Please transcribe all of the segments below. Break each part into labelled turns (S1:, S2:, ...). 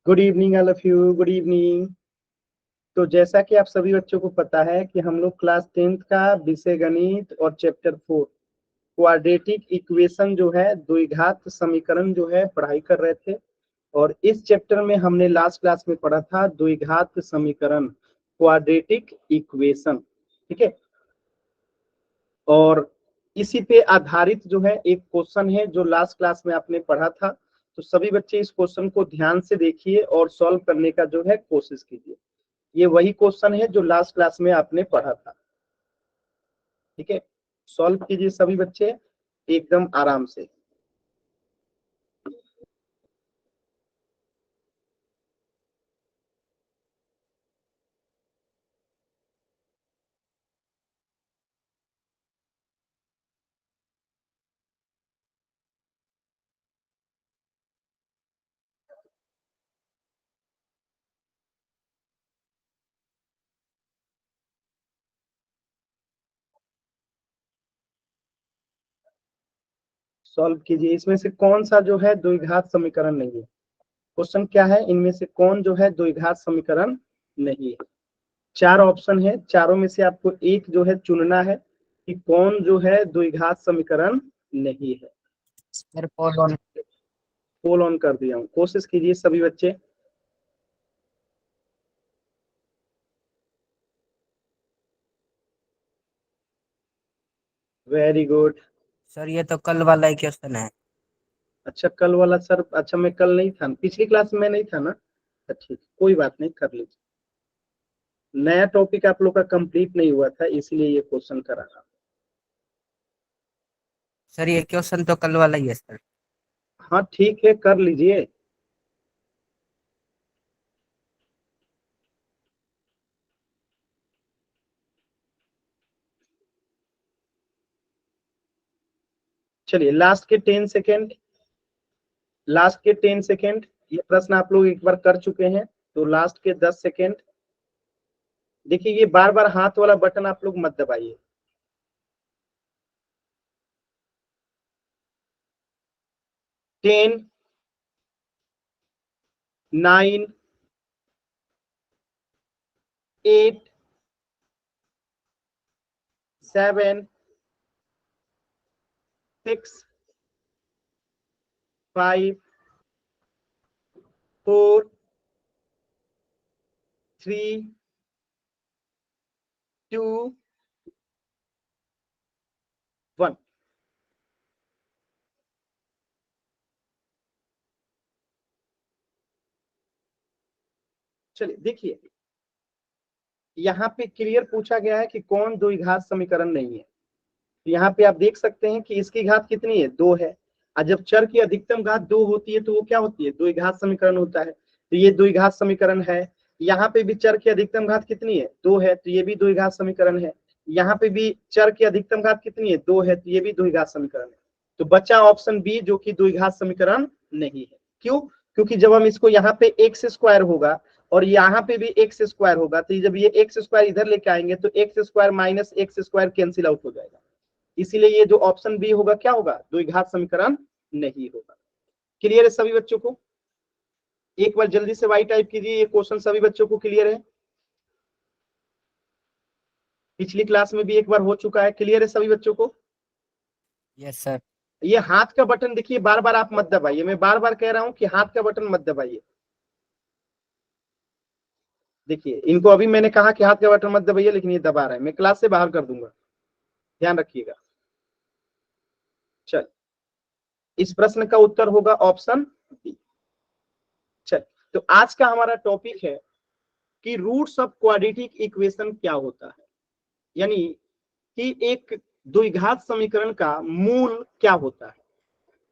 S1: Good evening all of you, good evening. तो जैसा कि आप सभी बच्चों को पता है कि हम लोग क्लास 10th का विषय गणित और चैप्टर 4 क्वाड्रेटिक इक्वेशन जो है द्विघात समीकरण जो है पढ़ाई कर रहे थे। और इस चैप्टर में हमने लास्ट क्लास में पढ़ा था द्विघात समीकरण क्वाड्रेटिक इक्वेशन, ठीक है। और इसी पे आधारित जो है एक क्वेश्चन है जो लास्ट क्लास में आपने पढ़ा था। तो सभी बच्चे इस क्वेश्चन को ध्यान से देखिए और सॉल्व करने का जो है कोशिश कीजिए। ये वही क्वेश्चन है जो लास्ट क्लास में आपने पढ़ा था, ठीक है। सॉल्व कीजिए सभी बच्चे एकदम आराम से। सॉल्व कीजिए। इसमें से कौन सा जो है द्विघात समीकरण नहीं है? क्वेश्चन क्या है, इनमें से कौन जो है द्विघात समीकरण नहीं है? चार ऑप्शन है, चारों में से आपको एक जो है चुनना है कि कौन जो है द्विघात समीकरण नहीं है।
S2: सर
S1: पोल ऑन कर दिया हूँ, कोशिश कीजिए सभी बच्चे। Very good.
S2: सर ये तो कल वाला ही क्वेश्चन है।
S1: अच्छा कल वाला सर, अच्छा मैं कल नहीं था, पिछली क्लास में नहीं था ना। अच्छा ठीक, कोई बात नहीं, कर लीजिए। नया टॉपिक आप लोग का कंप्लीट नहीं हुआ था इसलिए ये क्वेश्चन करा रहा।
S2: सर ये क्वेश्चन तो कल वाला ही है सर।
S1: हाँ ठीक है, कर लीजिए। चलिए लास्ट के 10 सेकेंड, लास्ट के 10 सेकेंड। ये प्रश्न आप लोग एक बार कर चुके हैं, तो लास्ट के 10 सेकेंड। देखिए ये बार बार हाथ वाला बटन आप लोग मत दबाइए। 10, 9, 8, 7, 6, 5, 4, 3, 2, 1। चलिए देखिए, यहाँ पे क्लियर पूछा गया है कि कौन द्विघात समीकरण नहीं है। यहाँ पे आप देख सकते हैं कि इसकी घात कितनी है, 2 है। और जब चर की अधिकतम घात 2 होती है तो वो क्या होती है, द्विघात समीकरण होता है। तो ये द्विघात समीकरण है। यहाँ पे भी चर की अधिकतम घात कितनी है, 2 है, तो ये भी द्विघात समीकरण है। यहाँ पे भी चर की अधिकतम घात कितनी है, 2 है, तो ये भी द्विघात समीकरण है। तो बचा ऑप्शन बी जो कि द्विघात समीकरण नहीं है। क्यों? क्योंकि जब हम इसको यहाँ पे एक्स स्क्वायर होगा और यहाँ पे भी एक्स स्क्वायर होगा, तो जब ये एक्स स्क्वायर इधर लेके आएंगे तो x square minus x square cancel out हो जाएगा। इसीलिए ये जो ऑप्शन बी होगा क्या होगा, द्विघात समीकरण नहीं होगा। क्लियर है सभी बच्चों को? एक बार जल्दी से वाई टाइप कीजिए, ये क्वेश्चन सभी बच्चों को क्लियर है? पिछली क्लास में भी एक बार हो चुका है। क्लियर है सभी बच्चों को?
S2: Yes sir.
S1: ये हाथ का बटन देखिए बार बार आप मत दबाइए, मैं बार बार कह रहा हूं कि हाथ का बटन मत दबाइए। देखिए इनको अभी मैंने कहा कि हाथ का बटन मत दबाइए, लेकिन ये दबा रहे हैं, मैं क्लास से बाहर कर दूंगा, ध्यान रखिएगा। चल, इस प्रश्न का उत्तर होगा ऑप्शन बी। चल, तो आज का हमारा टॉपिक है कि रूट्स ऑफ क्वाड्रेटिक इक्वेशन क्या होता है, यानी कि एक द्विघात समीकरण का मूल क्या होता है।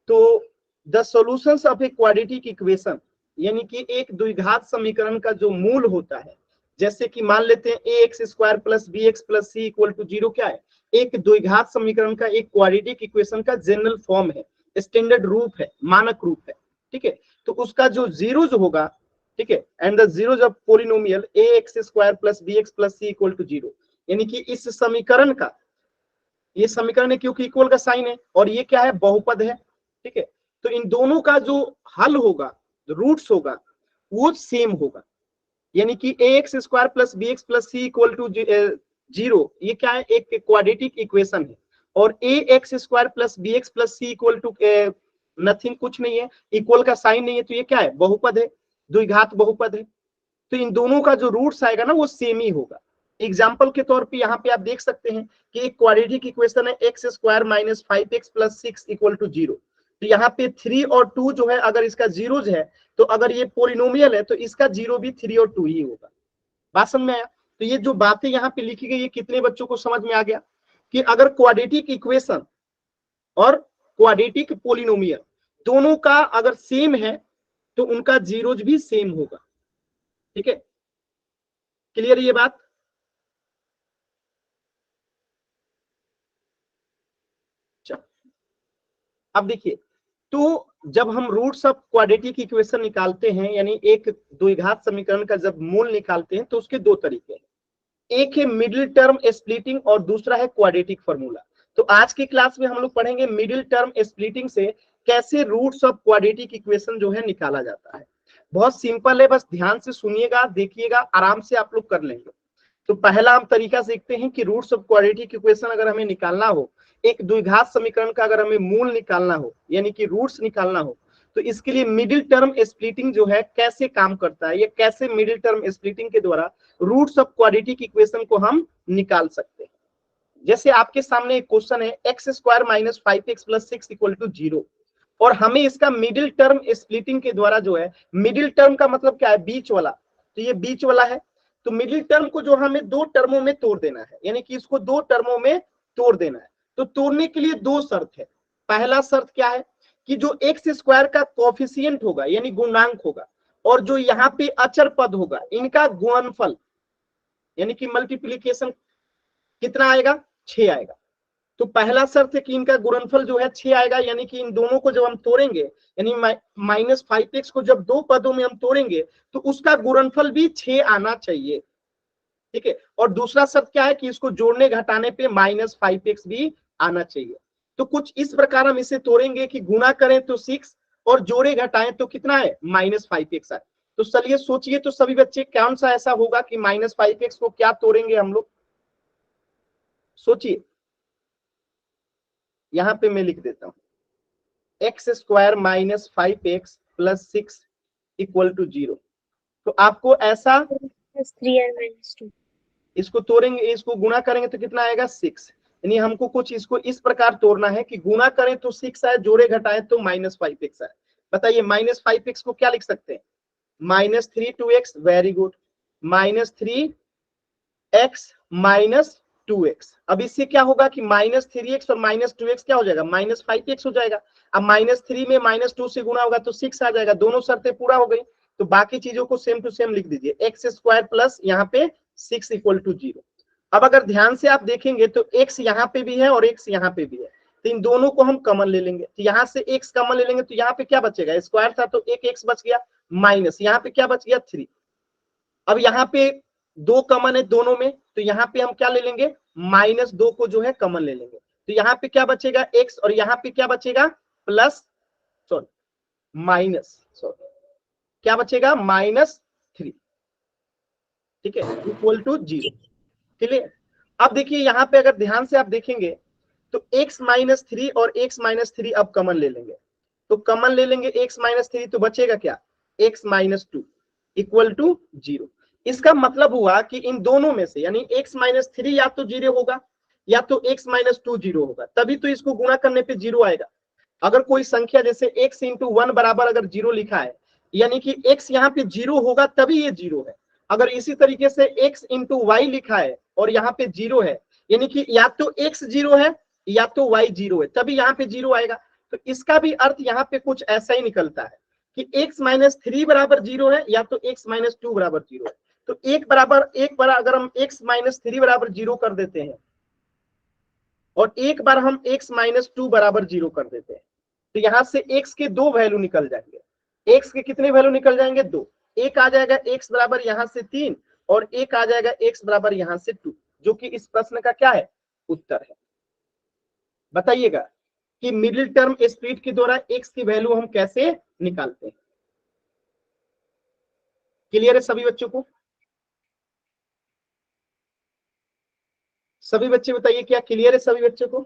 S1: तो the solutions of a quadratic equation, यानी कि एक द्विघात समीकरण का जो मूल होता है, जैसे कि मान लेते हैं a x square plus B x plus C equal to 0 क्या है, एक द्विघात समीकरण का, एक क्वाड्रेटिक इक्वेशन का जनरल फॉर्म है, स्टैंडर्ड रूप है, मानक रूप है, ठीक है। तो उसका जो जीरोज होगा, ठीक है, and the zeros of polynomial A x square plus B x plus C equal to 0, यानी कि इस समीकरण का, ये समीकरण है क्योंकि इक्वल का साइन है और ये क्या है, बहुपद है, ठीक है। तो इन दोनों का जो हल होगा, रूट्स होगा, वो सेम होगा, यानी कि ax square plus bx plus c equal to 0, ये क्या है, एक क्वाड्रेटिक इक्वेशन है। और ax square plus bx plus c equal to nothing, कुछ नहीं है, इक्वल का साइन नहीं है, तो ये क्या है, बहुपद है, द्विघात बहुपद है। तो इन दोनों का जो रूट्स आएगा ना वो सेम ही होगा। एग्जाम्पल के तौर पे यहाँ पे आप देख सकते हैं कि एक क्वाड्रेटिक इक्वेशन है X square minus 5x plus 6 equal to 0। तो यहाँ पे 3 और 2 जो है अगर इसका जीरोज है, तो अगर ये पोलिनोमियल है तो इसका जीरो भी 3 और 2 ही होगा। बात समझ में आया? तो ये जो बातें यहाँ पे लिखी गई है, कितने बच्चों को समझ में आ गया कि अगर क्वाड्रेटिक इक्वेशन और क्वाड्रेटिक पोलिनोमियल दोनों का अगर सेम है तो उनका जीरोज भी सेम होगा। ठीक है, क्लियर ये बात? अब देखिए, तो जब हम रूट्स ऑफ क्वाड्रेटिक इक्वेशन निकालते हैं, यानी एक द्विघात समीकरण का जब मूल निकालते हैं, तो उसके दो तरीके हैं, एक है मिडिल टर्म स्प्लिटिंग और दूसरा है क्वाड्रेटिक फॉर्मूला। तो आज की क्लास में हम लोग पढ़ेंगे मिडिल टर्म स्प्लिटिंग से कैसे रूट्स ऑफ क्वाड्रेटिक इक्वेशन जो है निकाला जाता है। बहुत सिंपल है, बस ध्यान से सुनिएगा, देखिएगा, आराम से आप लोग कर लेंगे। तो पहला हम तरीका सीखते हैं कि रूट्स ऑफ क्वाड्रेटिक इक्वेशन अगर हमें निकालना हो, एक द्विघात समीकरण का अगर हमें मूल निकालना हो, यानी कि रूट्स निकालना हो, तो इसके लिए मिडिल टर्म स्प्लिटिंग जो है कैसे काम करता है, या कैसे मिडिल टर्म स्प्लिटिंग के द्वारा रूट्स ऑफ क्वाड्रेटिक इक्वेशन को हम निकाल सकते हैं। जैसे आपके सामने एक क्वेश्चन है X square minus 5x plus 6 equal to 0, और हमें इसका मिडिल टर्म स्प्लिटिंग के द्वारा जो है, मिडिल टर्म का मतलब क्या है, बीच वाला, तो ये बीच वाला है। तो मिडिल टर्म को जो हमें दो टर्मों में तोड़ देना है, यानी कि इसको दो टर्मों में तोड़ देना है। तो तोड़ने के लिए दो शर्त है। पहला शर्त क्या है कि जो एक्स स्क्वायर का कोफिशिएंट होगा यानी गुणांक होगा, और जो यहाँ पे अचर पद होगा, इनका गुणनफल यानी कि मल्टीप्लीकेशन कितना आएगा, 6 आएगा। तो पहला शर्त है कि इनका गुणनफल जो है 6 आएगा, यानी कि इन दोनों को जब हम तोड़ेंगे, यानी माइनस 5x को जब दो पदों में हम तोड़ेंगे तो उसका गुणनफल भी 6 आना चाहिए। ठीक है, और दूसरा शर्त क्या है कि इसको जोड़ने घटाने पे माइनस 5x भी आना चाहिए। तो कुछ इस प्रकार हम इसे तोड़ेंगे कि गुणा करें तो 6 और जोड़े घटाएं तो कितना है, माइनस 5x आए। तो चलिए सोचिए तो सभी बच्चे, कौन सा ऐसा होगा कि माइनस 5x को क्या तोड़ेंगे हम लोग, सोचिए। यहां पे मैं लिख देता हूं X square minus 5x plus 6 equal to 0। तो आपको ऐसा
S3: 3 और -2
S1: इसको तोड़ेंगे, इसको गुणा करेंगे तो कितना आएगा, 6। यानी हमको कुछ इसको इस प्रकार तोड़ना है कि गुणा करें तो 6 आए, जोड़े घटाएं तो माइनस 5x आए। बताइए माइनस 5x को क्या लिख सकते हैं, minus 3 2x, very good, minus 3x minus 2x। अब इससे क्या होगा कि माइनस 3x और माइनस 2x क्या हो जाएगा, माइनस 5x हो जाएगा। अब माइनस 3 में माइनस 2 से गुणा होगा तो 6 आ जाएगा, दोनों शर्तें पूरा हो गई। तो बाकी चीजों को सेम टू सेम लिख दीजिए, एक्स स्क्वायर प्लस यहाँ पे 6 इक्वल टू 0। अब अगर ध्यान से आप देखेंगे तो x यहाँ पे भी है और x यहाँ पे भी है, तो इन दोनों को हम कॉमन ले लेंगे। तो यहाँ से x कॉमन ले लेंगे तो यहाँ पे क्या बचेगा, स्क्वायर था तो एक x बच गया, माइनस यहाँ पे क्या बच गया, 3। अब यहाँ पे 2 कॉमन है दोनों में, तो यहाँ पे हम क्या ले लेंगे, -2 को जो है कॉमन ले लेंगे। तो यहाँ पे क्या बचेगा, x, और यहाँ पे क्या बचेगा, प्लस सॉरी माइनस सॉरी क्या बचेगा, -3। ठीक है, इक्वल टू 0। क्लियर? अब देखिए यहाँ पे अगर ध्यान से आप देखेंगे तो x माइनस 3 और x माइनस 3 अब कॉमन ले लेंगे। तो कॉमन ले लेंगे x माइनस 3, तो बचेगा क्या, x माइनस 2 इक्वल टू 0। इसका मतलब हुआ कि इन दोनों में से, यानी x माइनस 3 या तो 0 होगा या तो x माइनस 2 0 होगा, तभी तो इसको गुणा करने पे 0 आएगा। अगर कोई संख्या जैसे x इंटू 1 बराबर अगर 0 लिखा है, यानी कि x यहाँ पे 0 होगा तभी ये 0 है। अगर इसी तरीके से x इंटू वाई लिखा है और यहाँ पे 0 है, यानी कि या तो x 0 है या तो y 0 है, तभी यहाँ पे 0 आएगा। तो इसका भी अर्थ यहाँ पे कुछ ऐसा ही निकलता है कि x माइनस 3 बराबर 0 है या तो x माइनस 2 बराबर 0 है। तो एक बार अगर हम x माइनस 3 बराबर 0 कर देते हैं और एक बार हम x माइनस 2 बराबर 0 कर देते हैं, तो यहां से x के दो वैल्यू निकल जाएंगे। x के कितने वैल्यू निकल जाएंगे, 2। एक आ जाएगा x बराबर यहां से 3 और एक आ जाएगा x बराबर यहां से 2, जो कि इस प्रश्न का क्या है, उत्तर है। बताइएगा कि मिडिल टर्म स्प्लिट के द्वारा x की वैल्यू हम कैसे निकालते हैं। क्लियर है सभी बच्चों को? सभी बच्चे बताइए क्या क्लियर है सभी बच्चों को?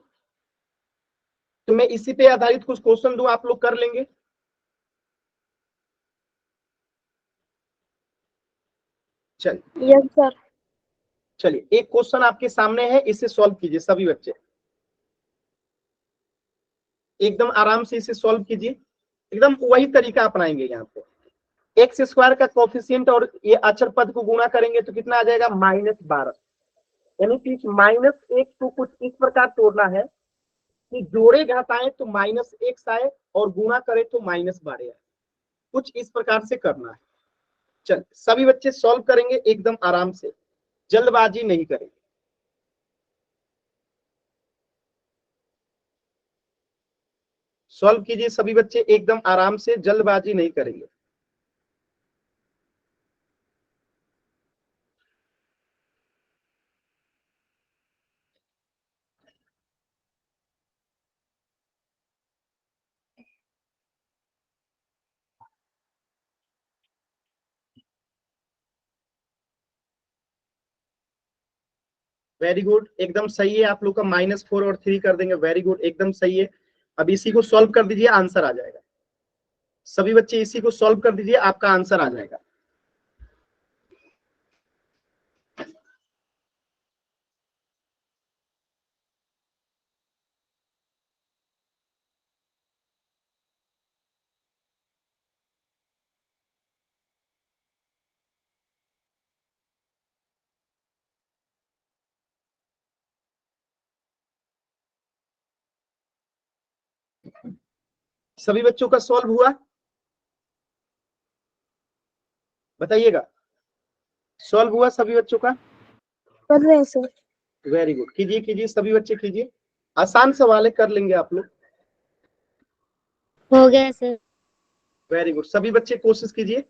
S1: तो मैं इसी पे आधारित कुछ क्वेश्चन दूं, आप लोग कर लेंगे। चलिए
S3: Yes, sir.
S1: चलिए एक क्वेश्चन आपके सामने है, इसे सॉल्व कीजिए सभी बच्चे, एकदम आराम से इसे सॉल्व कीजिए, एकदम वही तरीका अपनाएंगे। यहाँ पे एक्स स्क्वायर का कोफिशिएंट और ये अचर पद को गुणा करेंगे तो कितना आ जाएगा, -12। यानी कि -1 को कुछ इस प्रकार तोड़ना है कि जोड़े घात आए तो -x आए और गुणा करे तो -12 आए, कुछ इस प्रकार से करना है। चल सभी बच्चे सॉल्व करेंगे एकदम आराम से, जल्दबाजी नहीं करेंगे। सॉल्व कीजिए सभी बच्चे एकदम आराम से, जल्दबाजी नहीं करेंगे। वेरी गुड, एकदम सही है। आप लोग का -4 और 3 कर देंगे, वेरी गुड, एकदम सही है। अब इसी को सॉल्व कर दीजिए, आंसर आ जाएगा। सभी बच्चे इसी को सॉल्व कर दीजिए, आपका आंसर आ जाएगा। सभी बच्चों का सॉल्व हुआ, बताइएगा। सॉल्व हुआ सभी बच्चों का?
S3: कर रहे हैं सर।
S1: वेरी गुड, कीजिए कीजिए सभी बच्चे कीजिए, आसान सवाल है, कर लेंगे आप लोग।
S3: हो गया सर।
S1: वेरी गुड, सभी बच्चे कोशिश कीजिए।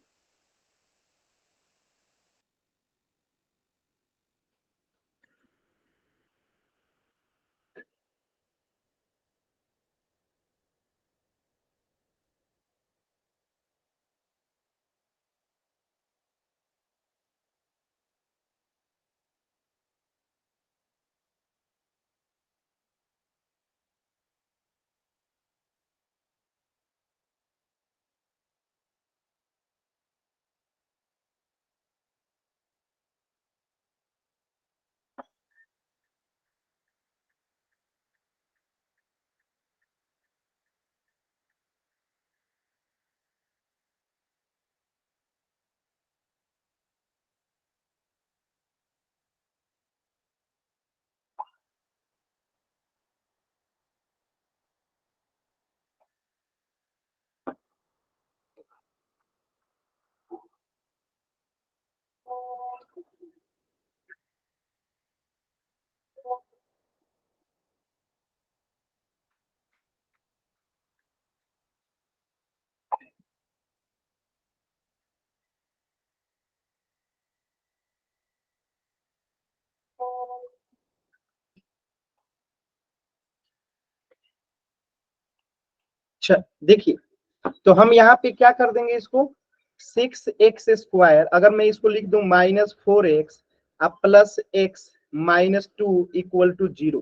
S1: अच्छा देखिए, तो हम यहाँ पे क्या कर देंगे इसको, 6x², अगर मैं इसको लिख दूं -4x अब +x -2 = 0।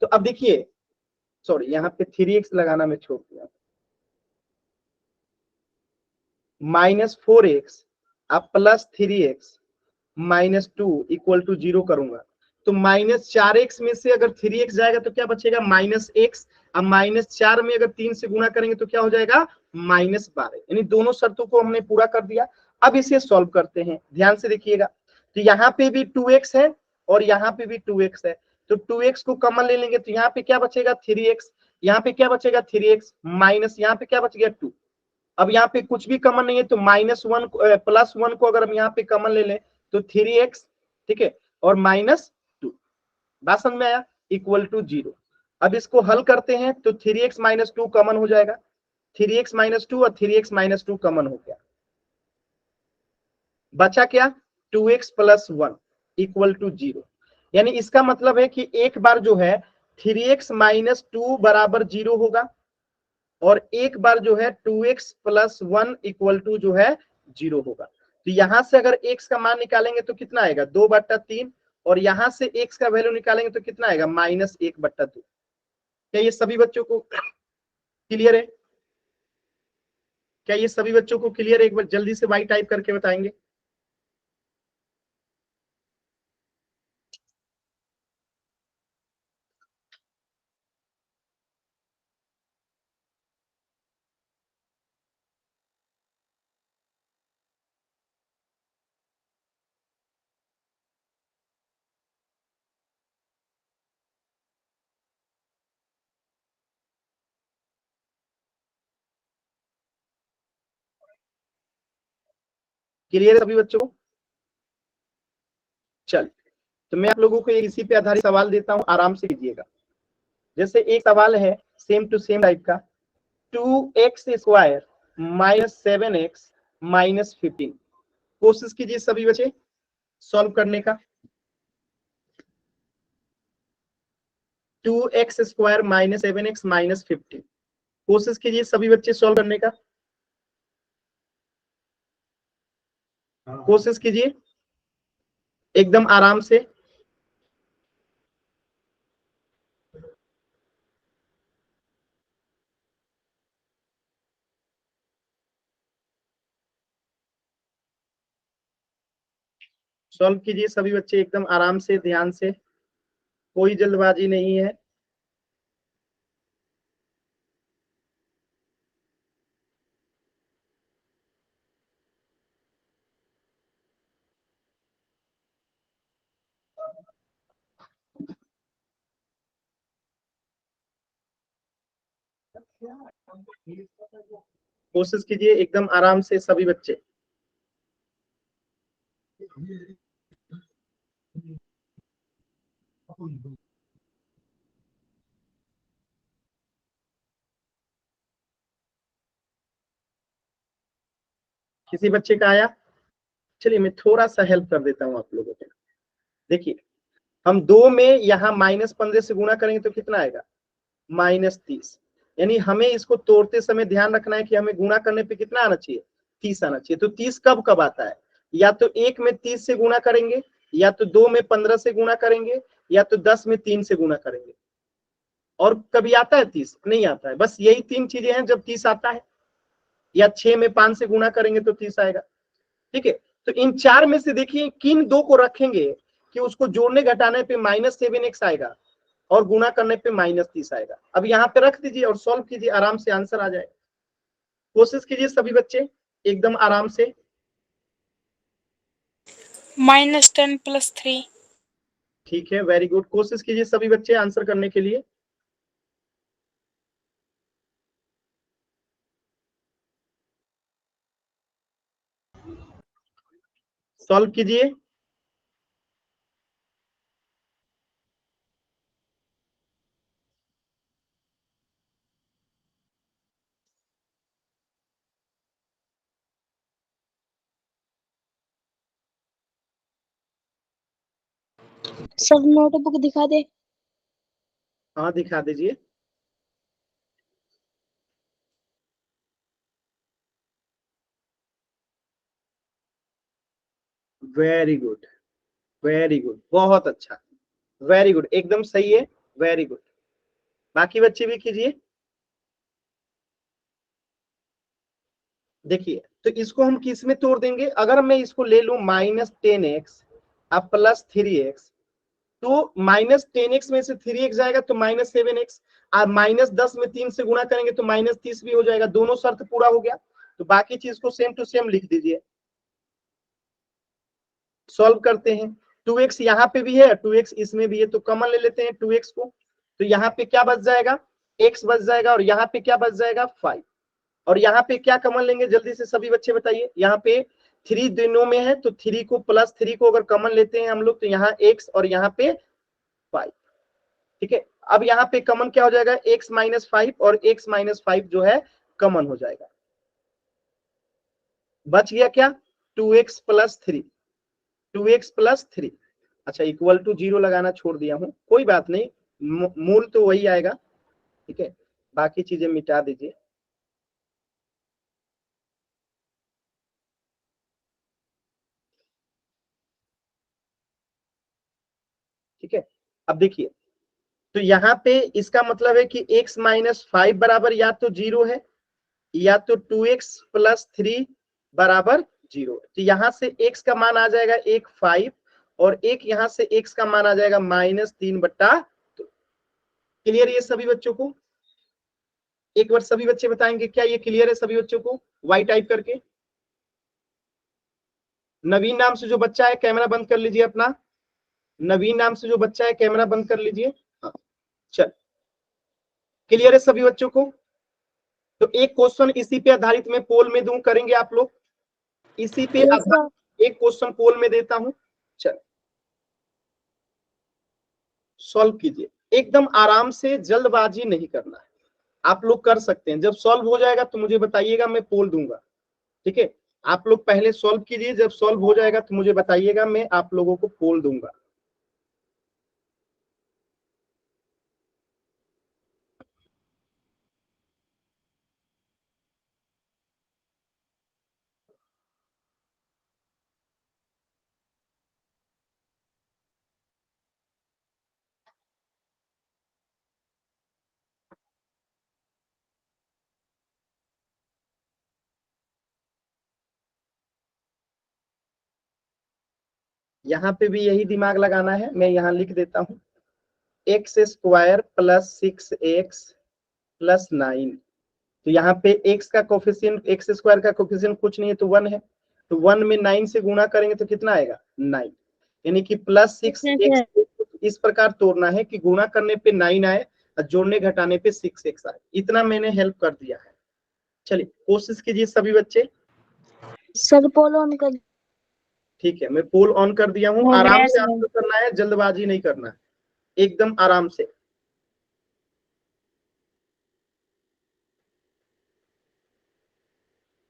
S1: तो अब देखिए, सॉरी यहाँ पे 3x लगाना मैं छोड़ दिया, -4x अब +3x -2 = 0 करूंगा तो -4x में से अगर 3x जाएगा तो क्या बचेगा, -x। अब -4 में अगर 3 से गुणा करेंगे तो क्या हो जाएगा, -12। यानी दोनों शर्तों को हमने पूरा कर दिया। अब इसे सॉल्व करते हैं, ध्यान से देखिएगा। तो यहाँ पे भी 2x है और यहाँ पे भी 2x है, तो 2x को कॉमन ले लेंगे तो यहाँ पे क्या बचेगा, 3x। यहाँ पे क्या बचेगा, 3x माइनस यहाँ पे क्या बच गया, 2। अब यहाँ पे कुछ भी कॉमन नहीं है तो -1 +1 को अगर हम यहाँ पे कॉमन ले लें तो 3x, ठीक है, और -2, बात समझ में आया, = 0। अब इसको हल करते हैं तो 3x - 2 कॉमन हो जाएगा, 3x - 2 और 3x - 2 कॉमन हो गया, बचा क्या, 2x + 1 = 0। यानी इसका मतलब है कि एक बार जो है 3x - 2 = 0 होगा और एक बार जो है 2x + 1 = जो है 0 होगा। तो यहां से अगर x का मान निकालेंगे तो कितना आएगा 2/3, और यहां से x का वैल्यू निकालेंगे तो कितना आएगा -1/2। क्या ये सभी बच्चों को क्लियर है? क्या ये सभी बच्चों को क्लियर है? एक बार जल्दी से वाई टाइप करके बताएंगे। क्लियर है सभी बच्चों को? चल, तो मैं आप लोगों को इसी पे आधारित सवाल देता हूं, आराम से कीजिएगा। जैसे एक सवाल है सेम टू सेम टाइप का, 2x² -7x -15। कोशिश कीजिए सभी बच्चे सॉल्व करने का। 2x² -7x -15, कोशिश कीजिए सभी बच्चे सॉल्व करने का, कोशिश कीजिए एकदम आराम से। सॉल्व कीजिए सभी बच्चे एकदम आराम से, ध्यान से, कोई जल्दबाजी नहीं है। कोशिश कीजिए एकदम आराम से सभी बच्चे। किसी बच्चे का आया? चलिए मैं थोड़ा सा हेल्प कर देता हूं आप लोगों को। देखिए, हम 2 में यहाँ -15 से गुणा करेंगे तो कितना आएगा -30। यानी हमें इसको तोड़ते समय ध्यान रखना है कि हमें गुणा करने पे कितना आना चाहिए 30 आना चाहिए। तो 30 कब कब आता है? या तो 1 में 30 से गुणा करेंगे, या तो 2 में 15 से गुणा करेंगे, या तो 10 में 3 से गुणा करेंगे। और कभी आता है 30? नहीं आता है। बस यही 3 चीजें हैं जब 30 आता है। या 6 में 5 से गुणा करेंगे तो 30 आएगा। ठीक है, तो इन 4 में से देखिए किन 2 को रखेंगे कि उसको जोड़ने घटाने पे -7x आएगा और गुणा करने पे -30 आएगा। अब यहाँ पे रख दीजिए और सॉल्व कीजिए, आराम से आंसर आ जाएगा। कोशिश कीजिए सभी बच्चे एकदम आराम से।
S3: -10 + 3।
S1: ठीक है, वेरी गुड। कोशिश कीजिए सभी बच्चे आंसर करने के लिए। सॉल्व कीजिए।
S3: सर नोटबुक दिखा दे।
S1: हाँ दिखा दीजिए। वेरी गुड, वेरी गुड, बहुत अच्छा, वेरी गुड, एकदम सही है, वेरी गुड। बाकी बच्चे भी कीजिए। देखिए, तो इसको हम किस में तोड़ देंगे? अगर मैं इसको ले लूं -10x अब +3x, तो -10x में से 3x जाएगा तो -7x, और -10 में 3 से गुणा करेंगे तो -30 भी हो जाएगा। दोनों शर्त पूरा हो गया। तो बाकी चीज को सेम टू सेम लिख दीजिए। सॉल्व करते हैं। 2x यहाँ पे भी है, 2x इसमें भी है, तो कॉमन ले लेते हैं 2x को। तो यहाँ पे क्या बच जाएगा? x बच जाएगा, और यहाँ पे क्या बच जाएगा 5। और यहाँ पे क्या कॉमन लेंगे जल्दी से सभी बच्चे बताइए। यहाँ पे 3 दोनों में है, तो 3 को +3 को अगर कॉमन लेते हैं हम लोग तो यहाँ x और यहाँ पे 5। ठीक है, अब यहाँ पे कॉमन क्या हो जाएगा? x -5, और x -5 जो है कॉमन हो जाएगा। बच गया क्या? 2x + 3, 2x + 3। अच्छा, इक्वल टू 0 लगाना छोड़ दिया हूं, कोई बात नहीं, मूल तो वही आएगा। ठीक है, बाकी चीजें मिटा दीजिए। ठीक है, अब देखिए, तो यहाँ पे इसका मतलब है कि x माइनस 5 बराबर या तो 0 है या तो 2x प्लस 3 बराबर 0 है। तो यहाँ से x का मान आ जाएगा 5 और एक यहाँ से x का मान आ जाएगा -3/2। क्लियर ये सभी बच्चों को? एक बार सभी बच्चे बताएंगे क्या ये क्लियर है सभी बच्चों को? वाई टाइप करके। नवीन नाम से जो बच्चा है कैमरा बंद कर लीजिए अपना। नवीन नाम से जो बच्चा है कैमरा बंद कर लीजिए। हाँ, चल, क्लियर है सभी बच्चों को? तो एक क्वेश्चन इसी पे आधारित मैं पोल में दूं, करेंगे आप लोग? इसी पे
S3: Yes,
S1: आधारित एक क्वेश्चन पोल में देता हूं, चल सॉल्व कीजिए। एकदम आराम से, जल्दबाजी नहीं करना है, आप लोग कर सकते हैं। जब सॉल्व हो जाएगा तो मुझे बताइएगा, मैं पोल दूंगा, ठीक है? आप लोग पहले सॉल्व कीजिए, जब सॉल्व हो जाएगा तो मुझे बताइएगा, मैं आप लोगों को पोल दूंगा। यहाँ पे भी यही दिमाग लगाना है, मैं यहाँ लिख देता हूँ x square plus 6x plus 9। तो यहाँ पे x का कोफिशिएंट, एक्स स्क्वायर का कोफिशिएंट कुछ नहीं है तो 1 है, तो 1 में 9 से गुणा करेंगे तो कितना आएगा? 9। यानी कि प्लस 6x इस प्रकार तोड़ना है कि गुणा करने पे 9 आए और जोड़ने घटाने पे 6x आए। इतना मैंने हेल्प कर दिया है। चलिए कोशिश कीजिए सभी बच्चे।
S3: सर पोल ऑन कर।
S1: ठीक है, मैं पोल ऑन कर दिया हूँ।
S3: हो गया
S1: आराम से
S3: सर।
S1: आपको करना है, जल्दबाजी नहीं करना है, एकदम आराम से।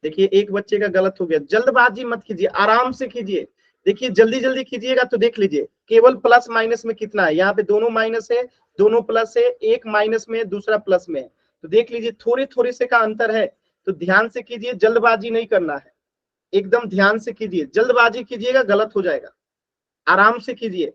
S1: देखिए एक बच्चे का गलत हो गया, जल्दबाजी मत कीजिए, आराम से कीजिए। देखिए जल्दी जल्दी कीजिएगा तो देख लीजिए केवल प्लस माइनस में कितना है, यहाँ पे दोनों माइनस है, दोनों प्लस है, एक माइनस में है, दूसरा प्लस में है, तो देख लीजिए थोड़े थोड़े से का अंतर है। तो ध्यान से कीजिए, जल्दबाजी नहीं करना है, एकदम ध्यान से कीजिए। जल्दबाजी कीजिएगा गलत हो जाएगा, आराम से कीजिए।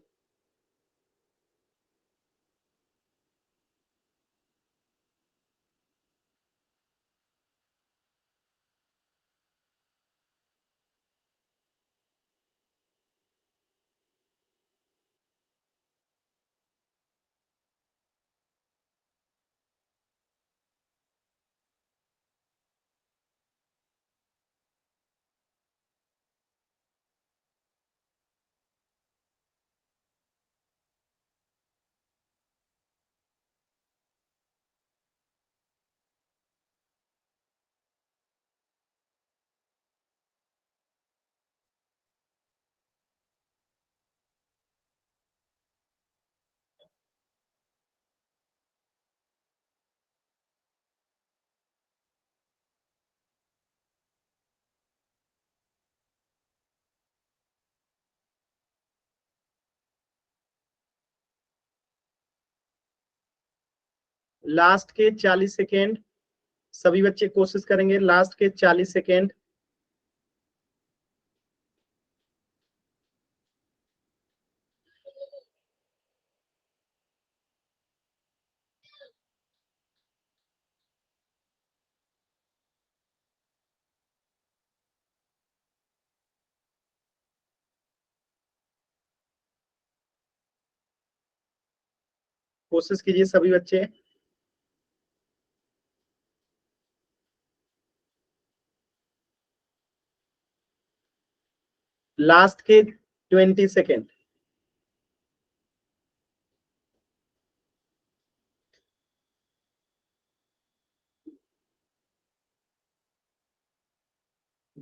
S1: लास्ट के 40 सेकेंड सभी बच्चे कोशिश करेंगे, लास्ट के 40 सेकेंड। कोशिश कीजिए सभी बच्चे। लास्ट के 20 सेकेंड।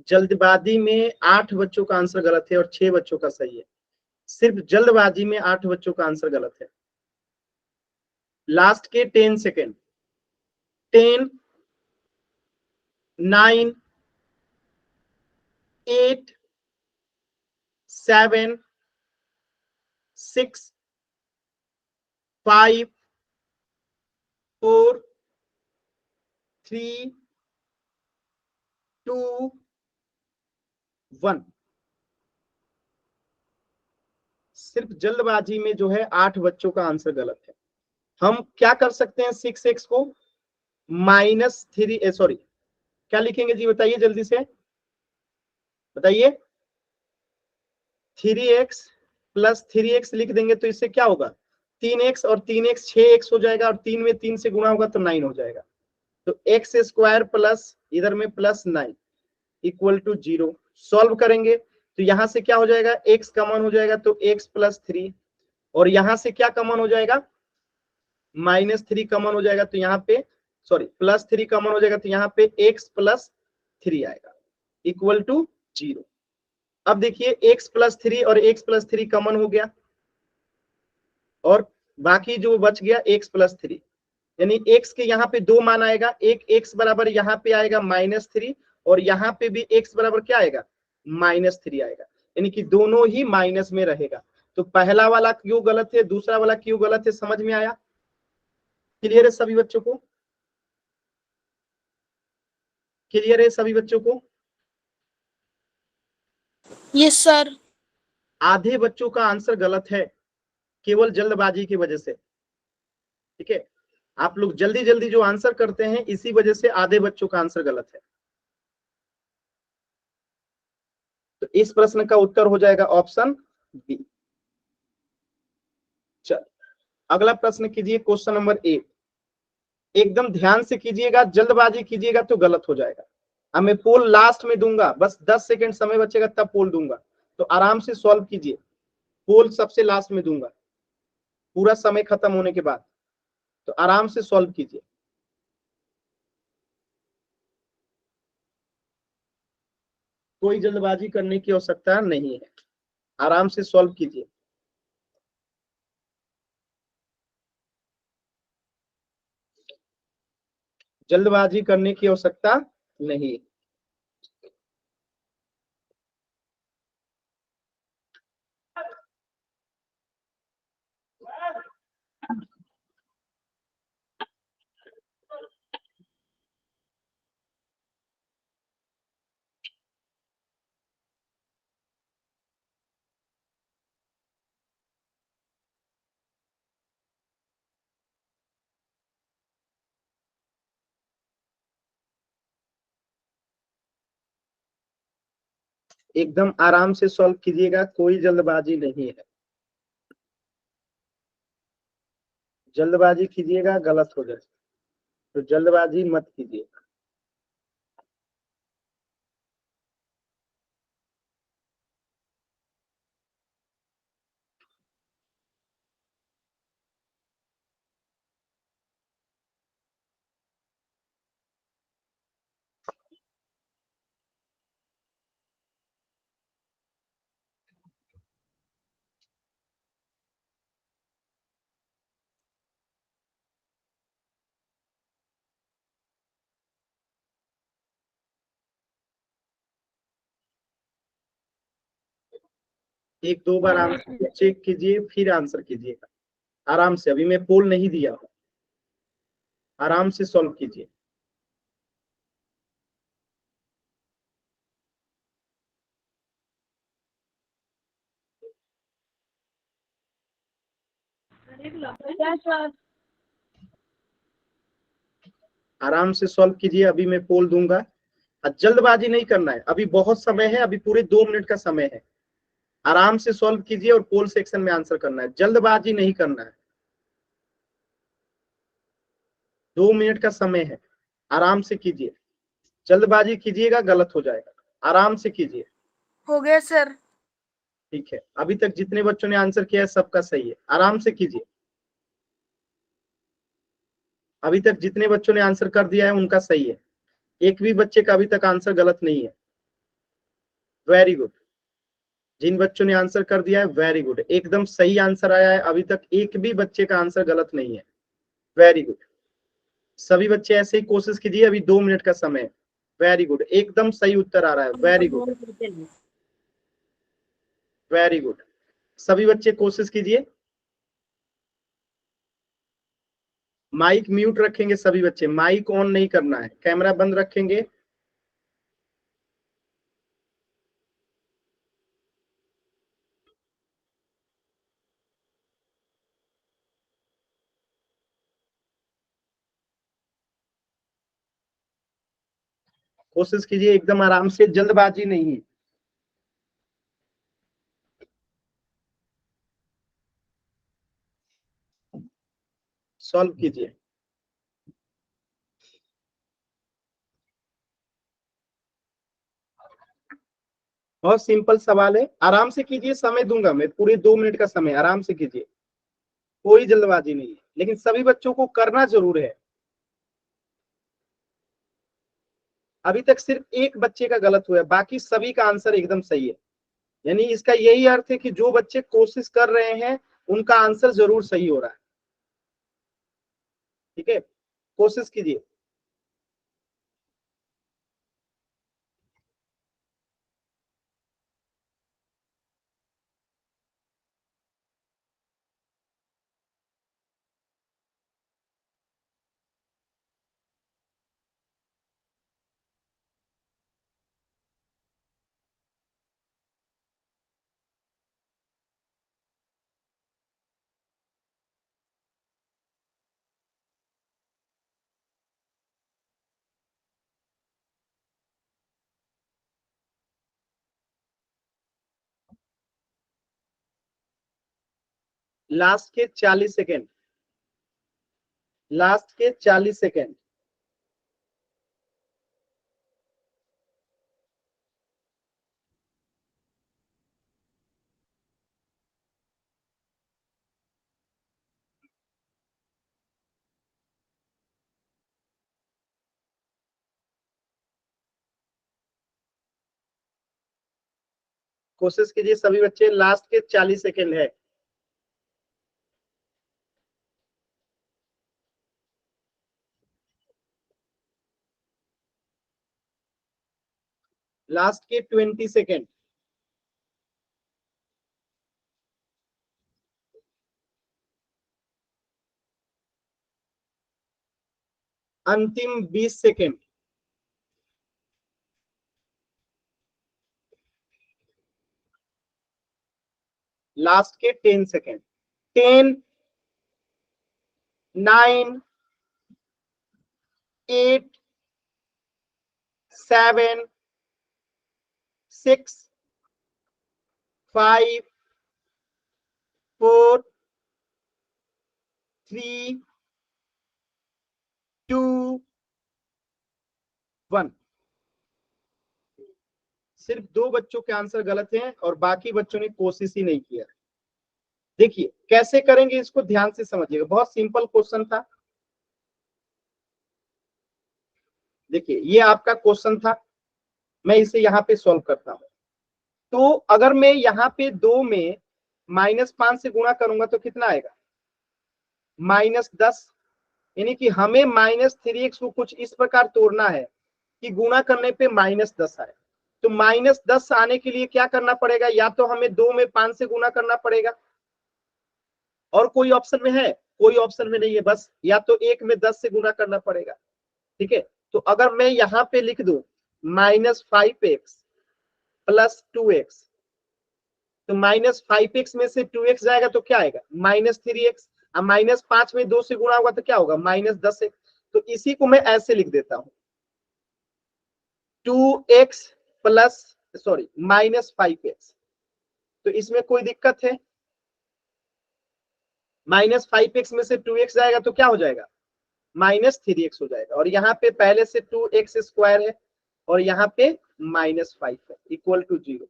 S1: जल्दबाजी में 8 बच्चों का आंसर गलत है और 6 बच्चों का सही है। सिर्फ जल्दबाजी में 8 बच्चों का आंसर गलत है। लास्ट के 10 सेकेंड। 10, 9, 8, 7, 6, 5, 4, 3, 2, 1। सिर्फ जल्दबाजी में जो है 8 बच्चों का आंसर गलत है। हम क्या कर सकते हैं, 6x को -3 सॉरी क्या लिखेंगे जी, बताइए जल्दी से बताइए। 3x प्लस 3x लिख देंगे तो इससे क्या होगा, 3x और 3x 6x हो जाएगा, और 3 में 3 से गुणा होगा तो 9 हो जाएगा। तो एक्स स्क्वायर प्लस इधर में प्लस 9 इक्वल टू 0। सॉल्व करेंगे तो यहां से क्या हो जाएगा, x कॉमन हो जाएगा तो x प्लस 3, और यहां से क्या कॉमन हो जाएगा, -3 कॉमन हो जाएगा तो यहाँ पे सॉरी +3 कॉमन हो जाएगा तो यहाँ पे x प्लस 3 आएगा इक्वल टू 0। अब देखिए x प्लस 3 और x प्लस 3 कॉमन हो गया, और बाकी जो बच गया x प्लस 3, यानी x के यहाँ पे 2 मान आएगा, एक x बराबर यहाँ पे आएगा -3, और यहाँ पे भी x बराबर क्या आएगा, -3 आएगा, यानी कि दोनों ही माइनस में रहेगा। तो पहला वाला क्यों गलत है, दूसरा वाला क्यों गलत है, समझ में आया? क्लियर है सभी बच्चों को? क्लियर है सभी बच्चों को?
S3: Yes sir.
S1: आधे बच्चों का आंसर गलत है केवल जल्दबाजी की वजह से। ठीक है, आप लोग जल्दी जल्दी जो आंसर करते हैं इसी वजह से आधे बच्चों का आंसर गलत है। तो इस प्रश्न का उत्तर हो जाएगा ऑप्शन बी। चल अगला प्रश्न कीजिए, क्वेश्चन नंबर 8। एकदम ध्यान से कीजिएगा, जल्दबाजी कीजिएगा तो गलत हो जाएगा। अब मैं पोल लास्ट में दूंगा, बस 10 सेकंड समय बचेगा तब पोल दूंगा, तो आराम से सॉल्व कीजिए। पोल सबसे लास्ट में दूंगा पूरा समय खत्म होने के बाद, तो आराम से सॉल्व कीजिए। कोई जल्दबाजी करने की आवश्यकता नहीं है, आराम से सॉल्व कीजिए। जल्दबाजी करने की आवश्यकता नहीं। एकदम आराम से सॉल्व कीजिएगा, कोई जल्दबाजी नहीं है। जल्दबाजी कीजिएगा गलत हो जाए, तो जल्दबाजी मत कीजिए। एक दो बार आंसर चेक कीजिए फिर आंसर कीजिएगा आराम से। अभी मैं पोल नहीं दिया हूं, आराम से सॉल्व कीजिए। आराम से सॉल्व कीजिए, अभी मैं पोल दूंगा। जल्दबाजी नहीं करना है, अभी बहुत समय है, अभी पूरे 2 मिनट का समय है। आराम से सॉल्व कीजिए और पोल सेक्शन में आंसर करना है, जल्दबाजी नहीं करना है। 2 मिनट का समय है, आराम से कीजिए। जल्दबाजी कीजिएगा गलत हो जाएगा, आराम से कीजिए।
S3: हो गया सर।
S1: ठीक है, अभी तक जितने बच्चों ने आंसर किया है सबका सही है, आराम से कीजिए। अभी तक जितने बच्चों ने आंसर कर दिया है उनका सही है, एक भी बच्चे का अभी तक आंसर गलत नहीं है। वेरी गुड, जिन बच्चों ने आंसर कर दिया है वेरी गुड, एकदम सही आंसर आया है, अभी तक एक भी बच्चे का आंसर गलत नहीं है। वेरी गुड, सभी बच्चे ऐसे ही कोशिश कीजिए, अभी 2 मिनट का समय है। वेरी गुड, एकदम सही उत्तर आ रहा है। वेरी गुड, वेरी गुड, सभी बच्चे कोशिश कीजिए। माइक म्यूट रखेंगे सभी बच्चे, माइक ऑन नहीं करना है, कैमरा बंद रखेंगे। कोशिश कीजिए, एकदम आराम से, जल्दबाजी नहीं है। सॉल्व कीजिए। बहुत सिंपल सवाल है, आराम से कीजिए, समय दूंगा मैं, पूरे 2 मिनट का समय, आराम से कीजिए, कोई जल्दबाजी नहीं है, लेकिन सभी बच्चों को करना जरूर है। अभी तक सिर्फ एक बच्चे का गलत हुआ है, बाकी सभी का आंसर एकदम सही है। यानी इसका यही अर्थ है कि जो बच्चे कोशिश कर रहे हैं उनका आंसर जरूर सही हो रहा है। ठीक है, कोशिश कीजिए। लास्ट के 40 सेकेंड, लास्ट के 40 सेकेंड। कोशिश कीजिए सभी बच्चे, लास्ट के 40 सेकेंड है। लास्ट के 20 सेकेंड। अंतिम 20 सेकेंड। लास्ट के 10 सेकेंड। 10, 9, 8, 7, 6, 5, 4, 3, 2, 1। सिर्फ 2 बच्चों के आंसर गलत हैं और बाकी बच्चों ने कोशिश ही नहीं किया। देखिए कैसे करेंगे इसको, ध्यान से समझिएगा, बहुत सिंपल क्वेश्चन था। देखिए ये आपका क्वेश्चन था, मैं इसे यहाँ पे सॉल्व करता हूं। तो अगर मैं यहाँ पे 2 में -5 से गुणा करूंगा तो कितना आएगा, -10। यानी कि हमें -3x को कुछ इस प्रकार तोड़ना है कि गुणा करने पे -10 आए। तो -10 आने के लिए क्या करना पड़ेगा, या तो हमें 2 में 5 से गुणा करना पड़ेगा, और कोई ऑप्शन में है, कोई ऑप्शन में नहीं है, बस या तो 1 में 10 से गुणा करना पड़ेगा। ठीक है, तो अगर मैं यहाँ पे लिख दूं -5x + 2x, तो -5x में से 2x जाएगा तो क्या आएगा, -3x। अब -5 में 2 से गुणा होगा तो क्या होगा, -10x। तो इसी को मैं ऐसे लिख देता हूं, 2x प्लस -5x। तो इसमें कोई दिक्कत है, -5x में से 2x जाएगा तो क्या हो जाएगा, -3x हो जाएगा। और यहाँ पे पहले से 2x² है और यहाँ पे -5 है, =0।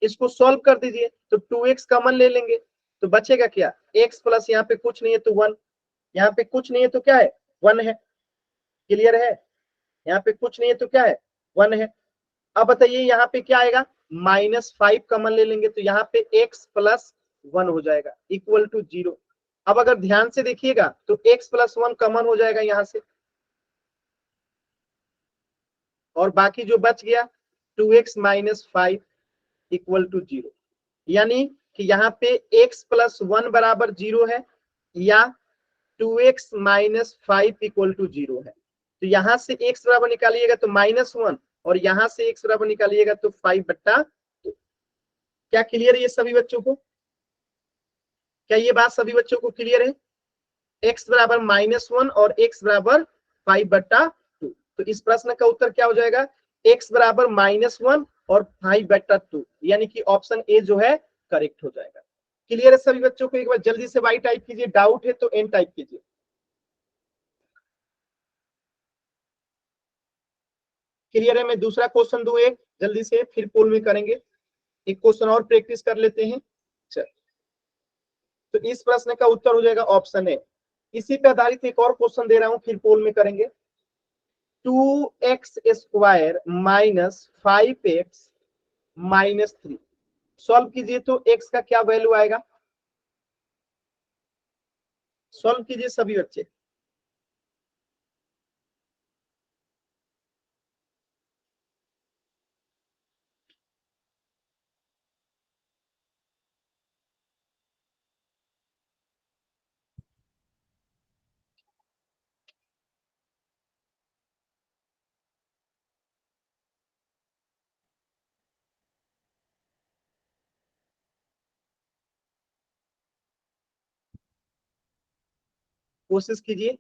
S1: इसको सॉल्व कर दीजिए, तो 2x कॉमन ले लेंगे तो बचेगा क्या, x प्लस यहाँ पे कुछ नहीं है तो 1, यहाँ पे कुछ नहीं है तो क्या है, 1 है। क्लियर है, यहाँ पे कुछ नहीं है तो क्या है, 1 है। अब बताइए यहाँ पे क्या आएगा, -5 कॉमन ले लेंगे तो यहाँ पे x + 1 हो जाएगा, =0। अब अगर ध्यान से देखिएगा तो x + 1 कॉमन हो जाएगा यहाँ से, और बाकी जो बच गया 2x - 5 =0। यानी कि यहाँ पे x + 1 बराबर 0 है, या 2x - 5 =0 है। तो यहाँ से x बराबर निकालिएगा तो -1, और यहाँ से x बराबर निकालिएगा तो 5/2। क्या क्लियर है ये सभी बच्चों को, क्या ये बात सभी बच्चों को क्लियर है, x बराबर -1 और x बराबर 5/2। तो इस प्रश्न का उत्तर क्या हो जाएगा, x बराबर -1 और 5/2, यानी कि ऑप्शन ए जो है करेक्ट हो जाएगा। क्लियर है सभी बच्चों को? एक बार जल्दी से वाई टाइप कीजिए, डाउट है तो एन टाइप कीजिए। क्लियर है? मैं दूसरा क्वेश्चन दूं एक जल्दी से, फिर पोल में करेंगे। एक क्वेश्चन और प्रैक्टिस कर लेते हैं। चल, तो इस प्रश्न का उत्तर हो जाएगा ऑप्शन ए। इसी पे आधारित एक और क्वेश्चन दे रहा हूं, फिर पोल में करेंगे। 2x² minus 5x minus 3 solve कीजिए तो x का क्या वैल्यू आएगा? सॉल्व कीजिए सभी बच्चे। कोशिश कीजिए।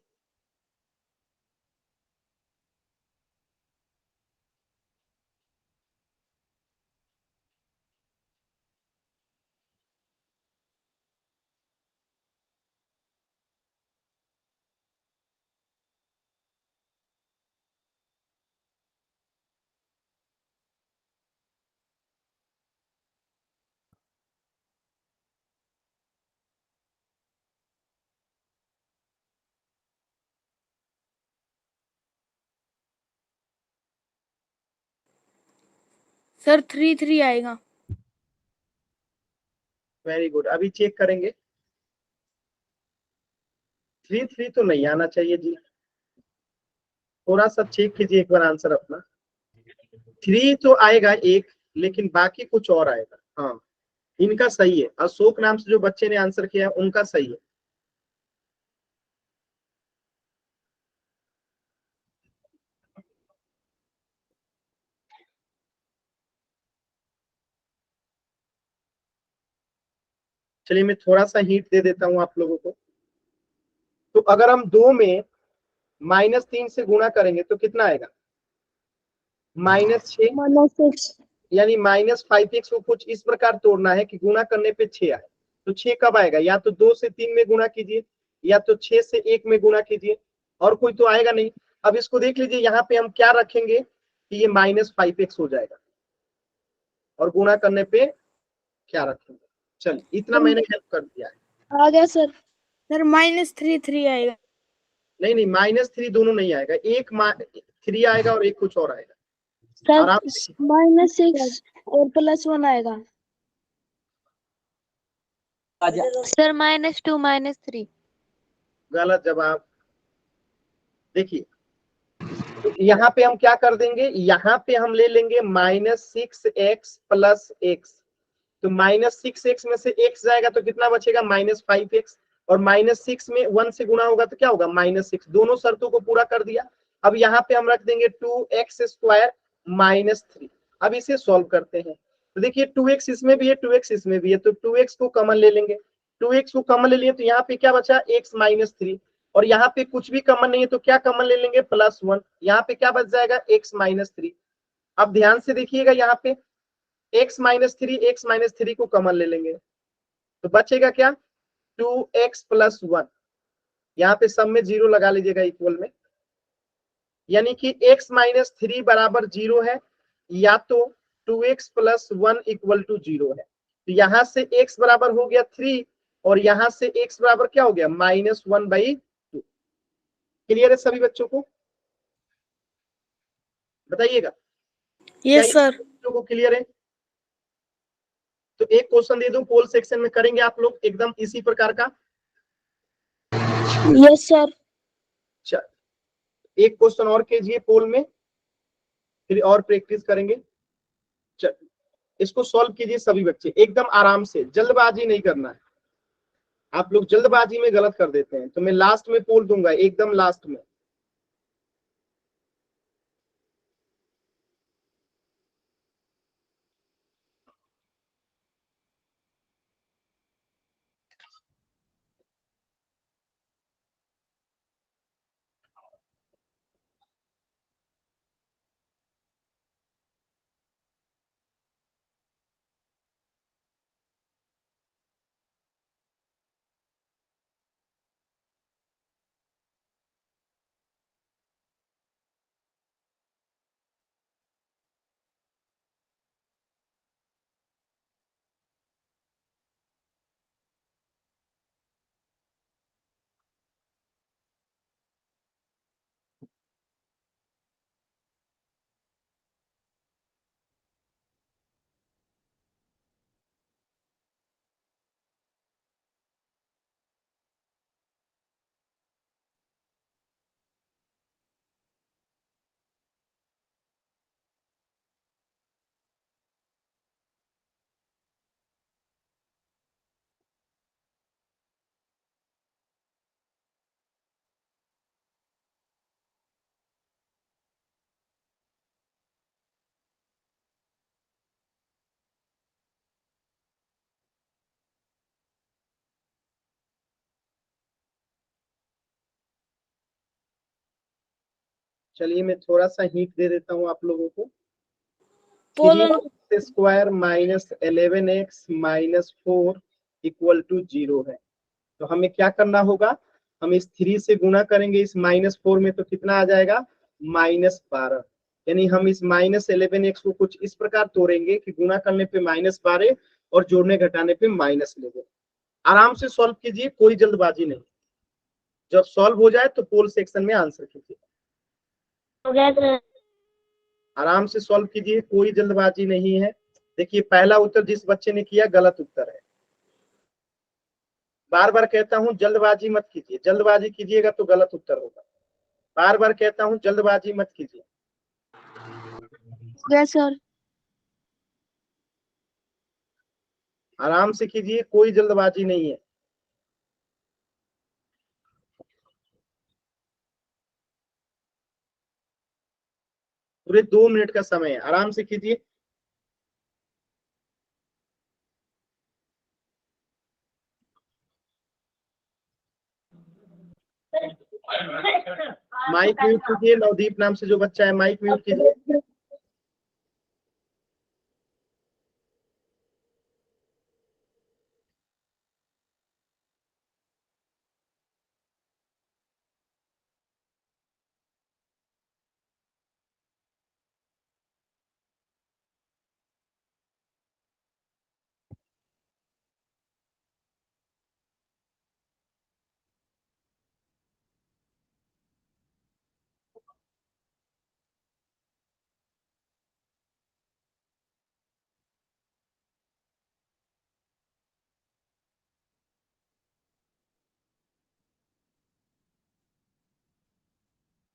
S3: सर 3 3 आएगा।
S1: वेरी गुड, अभी चेक करेंगे। 3 3 तो नहीं आना चाहिए जी, थोड़ा सा चेक कीजिए एक बार आंसर अपना। 3 तो आएगा एक, लेकिन बाकी कुछ और आएगा। हाँ, इनका सही है, अशोक नाम से जो बच्चे ने आंसर किया है उनका सही है। चलिए मैं थोड़ा सा हिंट दे देता हूं आप लोगों को। तो अगर हम 2 में -3 से गुणा करेंगे तो कितना आएगा? -6,
S3: -6।
S1: यानी -5x को कुछ इस प्रकार तोड़ना है कि गुणा करने पे 6 आए। तो 6 कब आएगा? या तो 2 से 3 में गुणा कीजिए, या तो 6 से 1 में गुणा कीजिए, और कोई तो आएगा नहीं। अब इसको देख लीजिए, यहाँ पे हम क्या रखेंगे कि ये -5x हो जाएगा, और गुणा करने पे क्या रखेंगे। चलिए इतना मैंने हेल्प कर दिया है।
S3: आ गया सर। सर -3 3 आएगा।
S1: नहीं नहीं, -3 दोनों नहीं आएगा, एक 3 आएगा और एक कुछ और आएगा।
S3: सर
S1: आराम से।
S3: -6 और +1 आएगा। सर -2 -3।
S1: गलत जवाब। देखिए, तो यहाँ पे हम क्या कर देंगे, यहाँ पे हम ले लेंगे -6x + x। तो -6x में से x जाएगा तो कितना बचेगा? -5x। और -6 में 1 से गुणा होगा तो क्या होगा? -6। दोनों शर्तों को पूरा कर दिया। अब यहाँ पे हम रख देंगे 2x² -3। अब इसे सॉल्व करते हैं। तो देखिए 2x इसमें भी है, 2x इसमें भी है, तो 2x को कॉमन ले लेंगे। 2x को कॉमन ले लिए तो यहाँ पे क्या बचा? x -3। और यहाँ पे कुछ भी कॉमन नहीं है तो क्या कॉमन ले लेंगे? +1। यहाँ पे क्या बच जाएगा? x -3। अब ध्यान से देखिएगा, यहाँ पे x -3 को कॉमन ले लेंगे तो बचेगा क्या? 2x + 1। यहाँ पे सब में 0 लगा लीजिएगा इक्वल में, यानी कि x -3 बराबर 0 है, या तो 2x + 1 = 0 है। तो यहाँ से x बराबर हो गया 3, और यहाँ से x बराबर क्या हो गया? -1/2। क्लियर है सभी बच्चों को? बताइएगा, क्या
S3: यस
S1: ये
S3: सर।
S1: बच्चों को क्लियर है? तो एक क्वेश्चन दे दूं, पोल सेक्शन में करेंगे आप लोग एकदम इसी प्रकार का।
S3: Yes sir.
S1: चल, एक क्वेश्चन और कीजिए पोल में, फिर और प्रैक्टिस करेंगे। चल, इसको सॉल्व कीजिए सभी बच्चे एकदम आराम से, जल्दबाजी नहीं करना है। आप लोग जल्दबाजी में गलत कर देते हैं, तो मैं लास्ट में पोल दूंगा, एकदम लास्ट में। चलिए मैं थोड़ा सा हिंट दे देता हूँ आप लोगों को।
S3: पोलन
S1: 3x² minus 11x minus 4 equal to 0 है। तो हमें क्या करना होगा, हम इस 3 से गुना करेंगे इस -4 में, तो कितना आ जाएगा -12। यानी हम इस -11x को कुछ इस प्रकार तोड़ेंगे कि गुना करने पे -12 और जोड़ने घटाने पे -11। आराम से सॉल्व कीजिए, कोई जल्दबाजी नहीं। जब सॉल्व हो जाए तो पोल सेक्शन में आंसर कीजिए।
S3: हो गया सर।
S1: आराम से सॉल्व कीजिए, कोई जल्दबाजी नहीं है। देखिए पहला उत्तर जिस बच्चे ने किया गलत उत्तर है। बार बार कहता हूं जल्दबाजी मत कीजिए, जल्दबाजी कीजिएगा तो गलत उत्तर होगा। बार बार कहता हूं जल्दबाजी मत कीजिए।
S3: हो गया सर।
S1: आराम से कीजिए, कोई जल्दबाजी नहीं है। पूरे 2 मिनट का समय है, आराम से कीजिए। माइक म्यूट कीजिए, नवदीप नाम से जो बच्चा है माइक म्यूट कीजिए।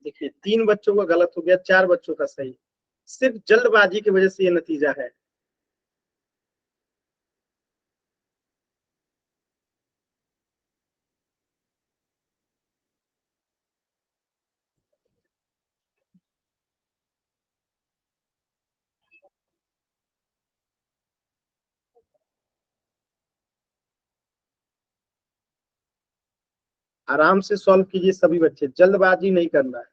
S1: देखिए 3 बच्चों का गलत हो गया, 4 बच्चों का सही। सिर्फ जल्दबाजी की वजह से ये नतीजा है। आराम से सॉल्व कीजिए सभी बच्चे, जल्दबाजी नहीं करना है।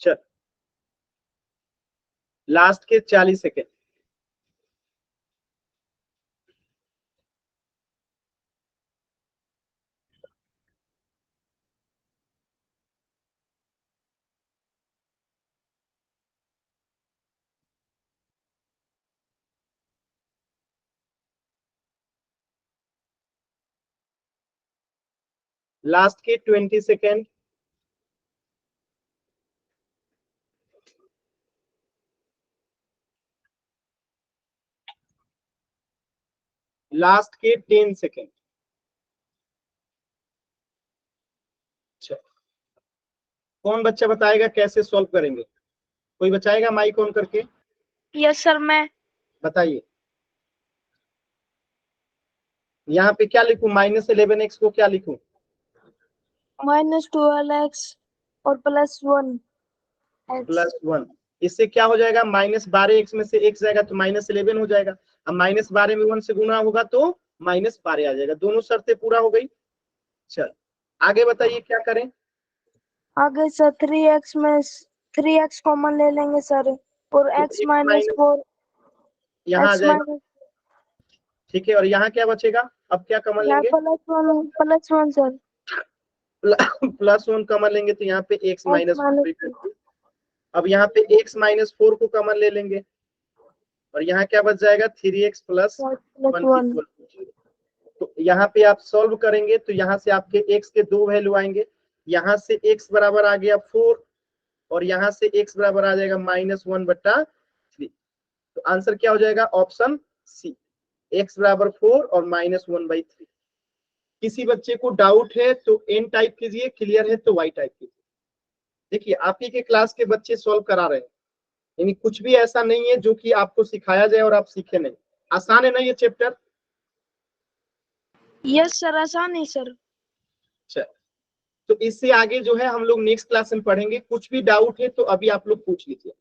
S1: चल लास्ट के 40 सेकेंड। लास्ट के 20 सेकेंड। लास्ट के 10 सेकेंड। कौन बच्चा बताएगा कैसे सॉल्व करेंगे? कोई बचाएगा माइक ऑन करके?
S3: यस सर, मैं।
S1: बताइए। यहाँ पे क्या लिखूं, -11x को क्या लिखूं,
S3: -12x और +1
S1: +1। इससे क्या हो जाएगा, -12x में से x जाएगा तो -11 हो जाएगा। अब -12 में 1 से गुना होगा तो -12 आ जाएगा। दोनों शर्तें पूरा हो गई। चल आगे बताइए क्या करें।
S3: आगे सर 3x में 3x कॉमन ले लेंगे सर, और
S1: तो
S3: x
S1: x-
S3: -4
S1: यहाँ आ
S3: x
S1: जाएगा, ठीक है। और यहाँ क्या बचेगा, अब क्या कमन
S3: यहाँ
S1: लेंगे,
S3: +1 सर,
S1: +1 कमन लेंगे तो यहाँ पे x
S3: x
S1: -4। अब यहाँ पे x -4 को कमन ले लेंगे और यहाँ क्या बच जाएगा, 3x + 1
S3: +1
S1: = 0। तो यहाँ पे आप सॉल्व करेंगे तो यहाँ से आपके x के 2 वैल्यू आएंगे। यहाँ से x बराबर आ गया 4 और यहाँ से x बराबर आ जाएगा -1/3। तो आंसर क्या हो जाएगा, ऑप्शन सी, x बराबर 4 और -1/3। किसी बच्चे को डाउट है तो एन टाइप कीजिए, क्लियर है तो वाई टाइप कीजिए। देखिए आप ही के क्लास के बच्चे सॉल्व करा रहे हैं, यानी कुछ भी ऐसा नहीं है जो कि आपको सिखाया जाए और आप सीखे नहीं। आसान है ना ये चैप्टर।
S3: यस सर, आसान है सर।
S1: चल तो इससे आगे जो है हम लोग नेक्स्ट क्लास में पढ़ेंगे। कुछ भी डाउट है तो अभी आप लोग पूछ लीजिए।